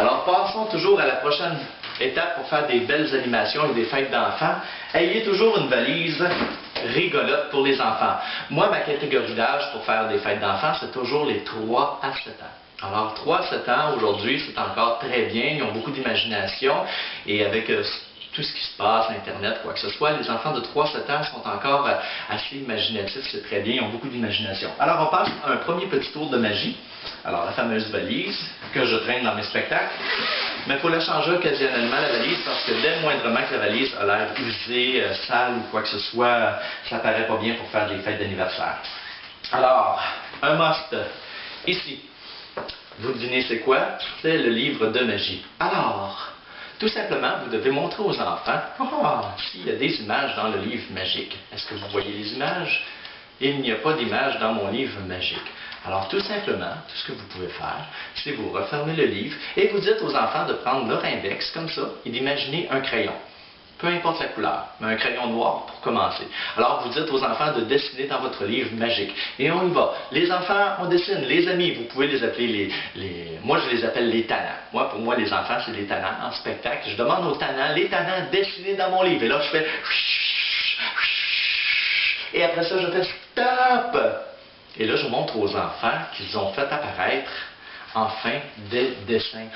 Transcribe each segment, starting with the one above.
Alors, passons toujours à la prochaine étape pour faire des belles animations et des fêtes d'enfants. Ayez toujours une valise rigolote pour les enfants. Moi, ma catégorie d'âge pour faire des fêtes d'enfants, c'est toujours les 3 à 7 ans. Alors, 3 à 7 ans, aujourd'hui, c'est encore très bien. Ils ont beaucoup d'imagination. Et avec tout ce qui se passe, Internet, quoi que ce soit, les enfants de 3 à 7 ans sont encore assez imaginatifs. C'est très bien. Ils ont beaucoup d'imagination. Alors, on passe à un premier petit tour de magie. Alors, la fameuse valise que je traîne dans mes spectacles. Mais il faut la changer occasionnellement, la valise, parce que dès le moindrement que la valise a l'air usée, sale ou quoi que ce soit, ça paraît pas bien pour faire des fêtes d'anniversaire. Alors, un must. Ici, vous devinez c'est quoi? C'est le livre de magie. Alors, tout simplement, vous devez montrer aux enfants, s'il y a des images dans le livre magique. Est-ce que vous voyez les images? Il n'y a pas d'image dans mon livre magique. Alors, tout simplement, tout ce que vous pouvez faire, c'est vous refermer le livre et vous dites aux enfants de prendre leur index comme ça et d'imaginer un crayon. Peu importe la couleur, mais un crayon noir pour commencer. Alors, vous dites aux enfants de dessiner dans votre livre magique. Et on y va. Les enfants, on dessine. Les amis, vous pouvez les appeler moi, je les appelle les tannants. Pour moi, les enfants, c'est des tannants en spectacle. Je demande aux tannants, les tannants, dessinez dans mon livre. Et là, je fais... Et après ça, je fais stop! Et là, je montre aux enfants qu'ils ont fait apparaître, enfin, des dessins.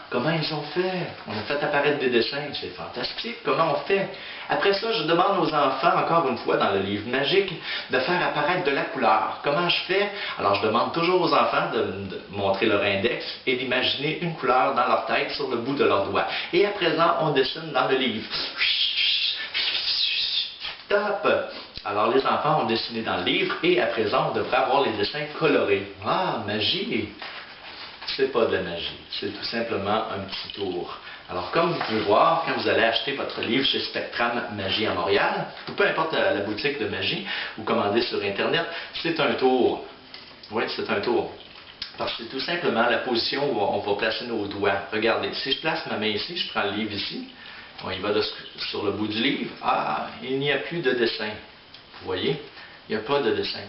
Comment ils ont fait? On a fait apparaître des dessins. C'est fantastique. Comment on fait? Après ça, je demande aux enfants, encore une fois, dans le livre magique, de faire apparaître de la couleur. Comment je fais? Alors, je demande toujours aux enfants de montrer leur index et d'imaginer une couleur dans leur tête sur le bout de leur doigt. Et à présent, on dessine dans le livre. Stop! Alors, les enfants ont dessiné dans le livre et à présent, on devrait avoir les dessins colorés. Ah, magie! C'est pas de la magie, c'est tout simplement un petit tour. Alors, comme vous pouvez voir, quand vous allez acheter votre livre chez Spectrum Magie à Montréal, ou peu importe la boutique de magie, ou commander sur Internet, c'est un tour. Oui, c'est un tour. Parce que c'est tout simplement la position où on va placer nos doigts. Regardez, si je place ma main ici, je prends le livre ici, on y va sur le bout du livre. Ah, il n'y a plus de dessin. Vous voyez? Il n'y a pas de dessin.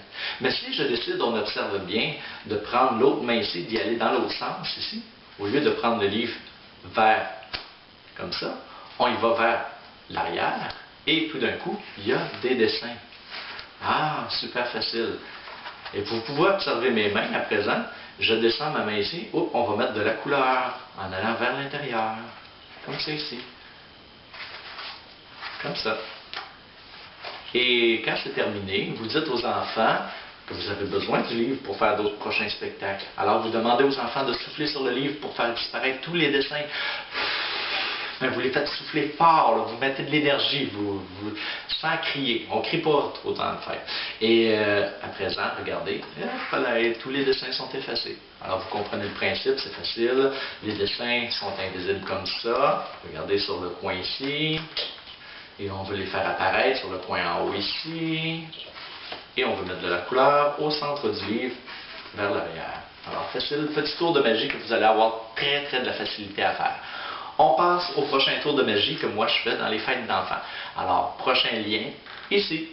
Mais si je décide, on observe bien, de prendre l'autre main ici, d'y aller dans l'autre sens ici, au lieu de prendre le livre vers, comme ça, on y va vers l'arrière, et tout d'un coup, il y a des dessins. Ah, super facile. Et pour pouvoir observer mes mains à présent, je descends ma main ici, on va mettre de la couleur en allant vers l'intérieur, comme ça ici. Comme ça. Et quand c'est terminé, vous dites aux enfants que vous avez besoin du livre pour faire d'autres prochains spectacles. Alors, vous demandez aux enfants de souffler sur le livre pour faire disparaître tous les dessins. Mais vous les faites souffler fort, là. Vous mettez de l'énergie, sans crier. On ne crie pas trop dans le faire. Et à présent, regardez, tous les dessins sont effacés. Alors, vous comprenez le principe, c'est facile. Les dessins sont invisibles comme ça. Regardez sur le coin ici. Et on veut les faire apparaître sur le point en haut ici. Et on veut mettre de la couleur au centre du livre, vers l'arrière. Alors, facile, petit tour de magie que vous allez avoir très de la facilité à faire. On passe au prochain tour de magie que moi je fais dans les fêtes d'enfants. Alors, prochain lien, ici.